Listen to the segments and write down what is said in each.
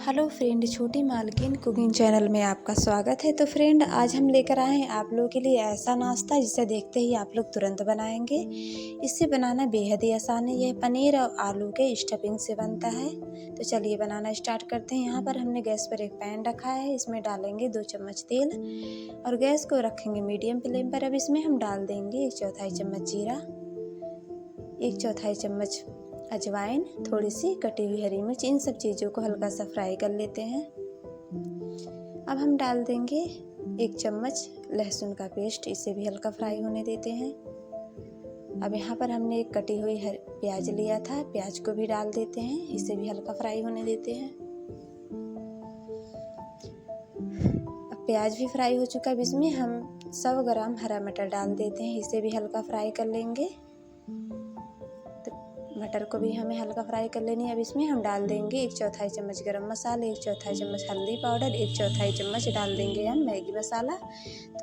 Hello friend, छोटी मालकिन cooking channel में आपका स्वागत है। तो फ्रेंड, आज हम लेकर आए हैं आप लोगों के लिए ऐसा नाश्ता जिसे देखते ही आप लोग तुरंत बनाएंगे। इसे बनाना बेहद ही आसान है। यह पनीर और आलू के स्टफिंग से बनता है। तो चलिए बनाना स्टार्ट करते हैं। यहाँ पर हमने गैस पर एक पैन रखा है। इसमें डालेंगे 2 चम्मच तेल और गैस को रखेंगे मीडियम फ्लेम पर। अब इसमें हम डाल देंगे 1/4 चम्मच जीरा, 1/4 चम्मच अजवाइन, थोड़ी सी कटी हुई हरी मिर्च। इन सब चीज़ों को हल्का सा फ्राई कर लेते हैं। अब हम डाल देंगे 1 चम्मच लहसुन का पेस्ट। इसे भी हल्का फ्राई होने देते हैं। अब यहाँ पर हमने एक कटी हुई प्याज लिया था। प्याज को भी डाल देते हैं। इसे भी हल्का फ्राई होने देते हैं। अब प्याज भी फ्राई हो चुका है। अब इसमें हम 100 ग्राम हरा मटर डाल देते हैं। इसे भी हल्का फ्राई कर लेंगे। मटर को भी हमें हल्का फ्राई कर लेनी है। अब इसमें हम डाल देंगे 1/4 चम्मच गरम मसाला, 1/4 चम्मच हल्दी पाउडर, 1/4 चम्मच डाल देंगे हम मैगी मसाला।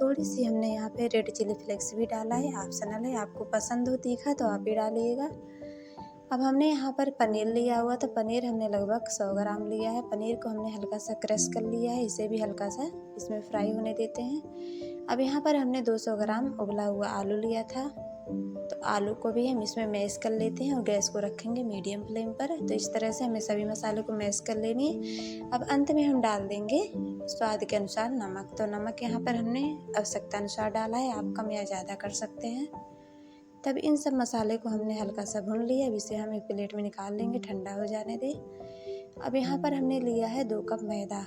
थोड़ी सी हमने यहाँ पे रेड चिली फ्लेक्स भी डाला है, ऑप्शनल है। आपको पसंद हो तीखा तो आप भी डालिएगा। अब हमने यहाँ पर पनीर लिया हुआ, तो पनीर हमने लगभग 100 ग्राम लिया है। पनीर को हमने हल्का सा क्रश कर लिया है। इसे भी हल्का सा इसमें फ्राई होने देते हैं। अब यहाँ पर हमने 200 ग्राम उबला हुआ आलू लिया था, तो आलू को भी हम इसमें मैश कर लेते हैं और गैस को रखेंगे मीडियम फ्लेम पर। तो इस तरह से हमें सभी मसालों को मैश कर लेनी है। अब अंत में हम डाल देंगे स्वाद के अनुसार नमक। तो नमक यहाँ पर हमने आवश्यकता अनुसार डाला है, आप कम या ज़्यादा कर सकते हैं। तब इन सब मसाले को हमने हल्का सा भून लिया। अब इसे हम एक प्लेट में निकाल लेंगे, ठंडा हो जाने दें। अब यहाँ पर हमने लिया है 2 कप मैदा।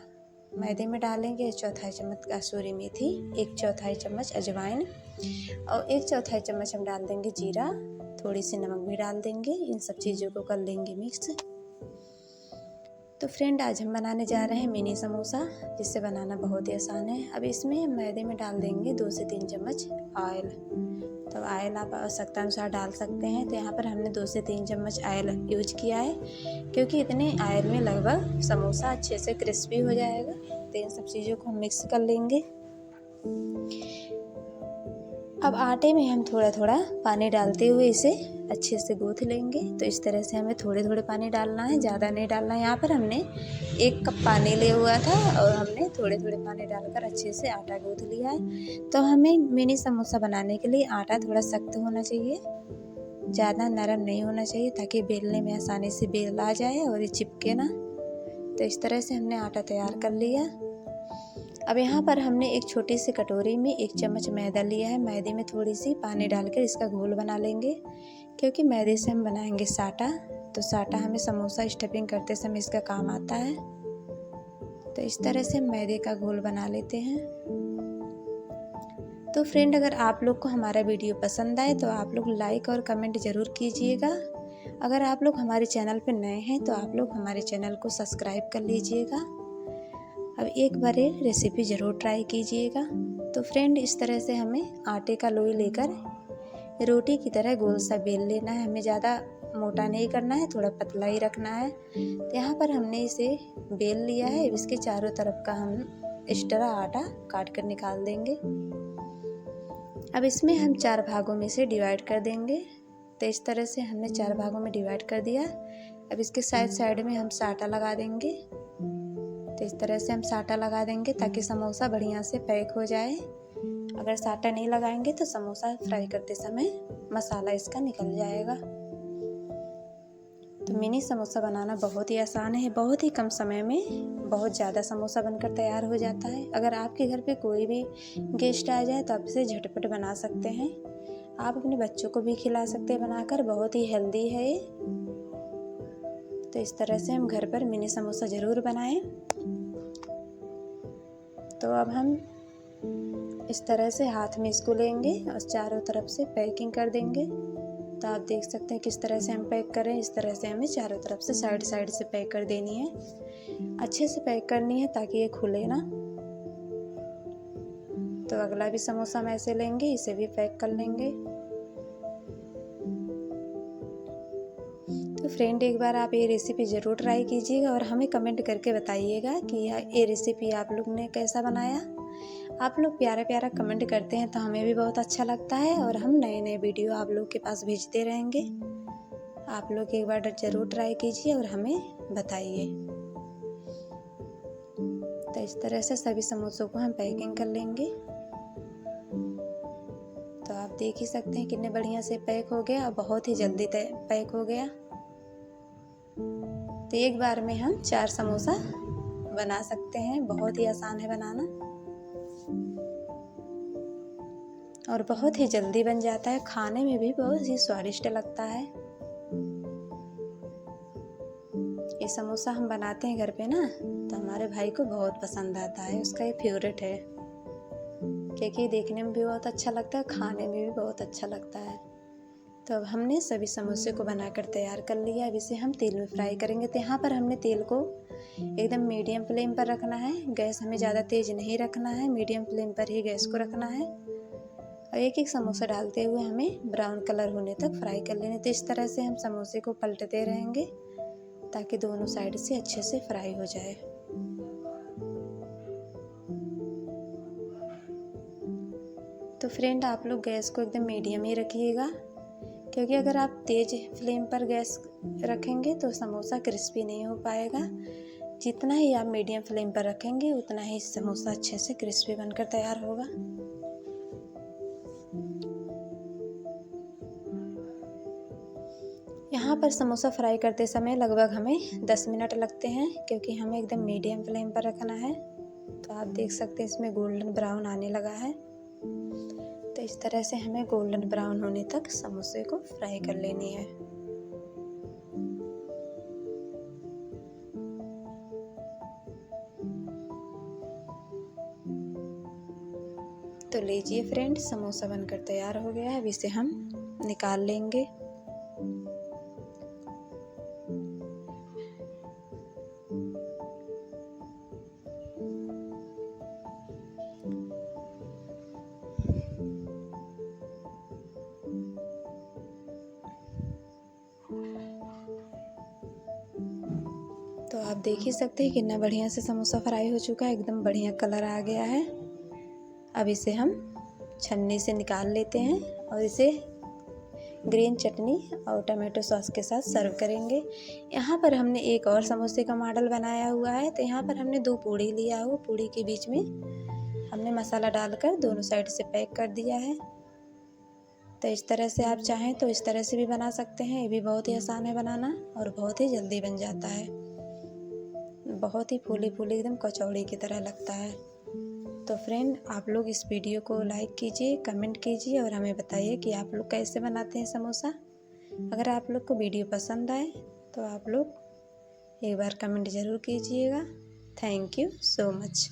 मैदे में डालेंगे 1/4 चम्मच कसूरी मेथी, 1/4 चम्मच अजवाइन और 1/4 चम्मच हम डाल देंगे जीरा। थोड़ी सी नमक भी डाल देंगे। इन सब चीज़ों को कर लेंगे मिक्स। तो फ्रेंड, आज हम बनाने जा रहे हैं मिनी समोसा, जिससे बनाना बहुत ही आसान है। अब इसमें मैदे में डाल देंगे 2 से 3 चम्मच ऑयल। तो ऑयल आप आवश्यकता अनुसार डाल सकते हैं। तो यहाँ पर हमने 2 से 3 चम्मच ऑयल यूज किया है, क्योंकि इतने ऑयल में लगभग समोसा अच्छे से क्रिस्पी हो जाएगा। तो इन सब चीज़ों को हम मिक्स कर लेंगे। अब आटे में हम थोड़ा थोड़ा पानी डालते हुए इसे अच्छे से गूँथ लेंगे। तो इस तरह से हमें थोड़े थोड़े पानी डालना है, ज़्यादा नहीं डालना है। यहाँ पर हमने 1 कप पानी लिया हुआ था और हमने थोड़े थोड़े पानी डालकर अच्छे से आटा गूँथ लिया है। तो हमें मिनी समोसा बनाने के लिए आटा थोड़ा सख्त होना चाहिए, ज़्यादा नरम नहीं होना चाहिए, ताकि बेलने में आसानी से बेल आ जाए और ये चिपके ना। तो इस तरह से हमने आटा तैयार कर लिया। अब यहाँ पर हमने एक छोटी सी कटोरी में 1 चम्मच मैदा लिया है। मैदे में थोड़ी सी पानी डालकर इसका घोल बना लेंगे, क्योंकि मैदे से हम बनाएंगे साटा। तो साटा हमें समोसा स्टफिंग करते समय इसका काम आता है। तो इस तरह से मैदे का घोल बना लेते हैं। तो फ्रेंड, अगर आप लोग को हमारा वीडियो पसंद आए तो आप लोग लाइक और कमेंट ज़रूर कीजिएगा। अगर आप लोग हमारे चैनल पर नए हैं तो आप लोग हमारे चैनल को सब्सक्राइब कर लीजिएगा। अब एक बार ये रेसिपी ज़रूर ट्राई कीजिएगा। तो फ्रेंड, इस तरह से हमें आटे का लोई लेकर रोटी की तरह गोल सा बेल लेना है। हमें ज़्यादा मोटा नहीं करना है, थोड़ा पतला ही रखना है। तो यहाँ पर हमने इसे बेल लिया है। इसके चारों तरफ का हम एक्स्ट्रा आटा काट कर निकाल देंगे। अब इसमें हम 4 भागों में से डिवाइड कर देंगे। तो इस तरह से हमने 4 भागों में डिवाइड कर दिया। अब इसके साइड में हम साटा लगा देंगे। तो इस तरह से हम साटा लगा देंगे ताकि समोसा बढ़िया से पैक हो जाए। अगर साटा नहीं लगाएंगे तो समोसा फ्राई करते समय मसाला इसका निकल जाएगा। तो मिनी समोसा बनाना बहुत ही आसान है। बहुत ही कम समय में बहुत ज़्यादा समोसा बनकर तैयार हो जाता है। अगर आपके घर पे कोई भी गेस्ट आ जाए तो आप इसे झटपट बना सकते हैं। आप अपने बच्चों को भी खिला सकते हैं बनाकर। बहुत ही हेल्दी है ये। तो इस तरह से हम घर पर मिनी समोसा ज़रूर बनाएं। तो अब हम इस तरह से हाथ में इसको लेंगे और चारों तरफ से पैकिंग कर देंगे। तो आप देख सकते हैं किस तरह से हम पैक करें। इस तरह से हमें चारों तरफ से साइड से पैक कर देनी है। अच्छे से पैक करनी है ताकि ये खुले ना। तो अगला भी समोसा हम ऐसे लेंगे, इसे भी पैक कर लेंगे। तो फ्रेंड, एक बार आप ये रेसिपी ज़रूर ट्राई कीजिएगा और हमें कमेंट करके बताइएगा कि ये रेसिपी आप लोग ने कैसा बनाया। आप लोग प्यारा प्यारा कमेंट करते हैं तो हमें भी बहुत अच्छा लगता है और हम नए नए वीडियो आप लोग के पास भेजते रहेंगे। आप लोग एक बार ज़रूर ट्राई कीजिए और हमें बताइए। तो इस तरह से सभी समोसों को हम पैकिंग कर लेंगे। तो आप देख ही सकते हैं कितने बढ़िया से पैक हो गया और बहुत ही जल्दी पैक हो गया। तो एक बार में हम 4 समोसा बना सकते हैं, बहुत ही आसान है बनाना और बहुत ही जल्दी बन जाता है, खाने में भी बहुत ही स्वादिष्ट लगता है। ये समोसा हम बनाते हैं घर पे ना, तो हमारे भाई को बहुत पसंद आता है, उसका ये फेवरेट है क्योंकि देखने में भी बहुत अच्छा लगता है, खाने में भी बहुत अच्छा लगता है। तो अब हमने सभी समोसे को बनाकर तैयार कर लिया। अब इसे हम तेल में फ्राई करेंगे। तो यहाँ पर हमने तेल को एकदम मीडियम फ्लेम पर रखना है, गैस हमें ज़्यादा तेज़ नहीं रखना है, मीडियम फ्लेम पर ही गैस को रखना है। और एक एक समोसा डालते हुए हमें ब्राउन कलर होने तक फ्राई कर लेने। तो इस तरह से हम समोसे को पलटते रहेंगे ताकि दोनों साइड से अच्छे से फ्राई हो जाए। तो फ्रेंड, आप लोग गैस को एकदम मीडियम ही रखिएगा, क्योंकि अगर आप तेज़ फ्लेम पर गैस रखेंगे तो समोसा क्रिस्पी नहीं हो पाएगा। जितना ही आप मीडियम फ्लेम पर रखेंगे उतना ही समोसा अच्छे से क्रिस्पी बनकर तैयार होगा। यहाँ पर समोसा फ्राई करते समय लगभग हमें 10 मिनट लगते हैं, क्योंकि हमें एकदम मीडियम फ्लेम पर रखना है। तो आप देख सकते हैं इसमें गोल्डन ब्राउन आने लगा है। तो इस तरह से हमें गोल्डन ब्राउन होने तक समोसे को फ्राई कर लेनी है। तो लीजिए फ्रेंड, समोसा बनकर तैयार हो गया है। अब इसे हम निकाल लेंगे। तो आप देख ही सकते हैं कितना बढ़िया से समोसा फ्राई हो चुका है, एकदम बढ़िया कलर आ गया है। अब इसे हम छन्नी से निकाल लेते हैं और इसे ग्रीन चटनी और टमाटो सॉस के साथ सर्व करेंगे। यहाँ पर हमने एक और समोसे का मॉडल बनाया हुआ है। तो यहाँ पर हमने 2 पूड़ी लिया हुआ, पूड़ी के बीच में हमने मसाला डालकर दोनों साइड से पैक कर दिया है। तो इस तरह से आप चाहें तो इस तरह से भी बना सकते हैं, ये भी बहुत ही आसान है बनाना और बहुत ही जल्दी बन जाता है। बहुत ही फूली फूली एकदम कचौड़ी की तरह लगता है। तो फ्रेंड, आप लोग इस वीडियो को लाइक कीजिए, कमेंट कीजिए और हमें बताइए कि आप लोग कैसे बनाते हैं समोसा। अगर आप लोग को वीडियो पसंद आए तो आप लोग एक बार कमेंट ज़रूर कीजिएगा। Thank you so much.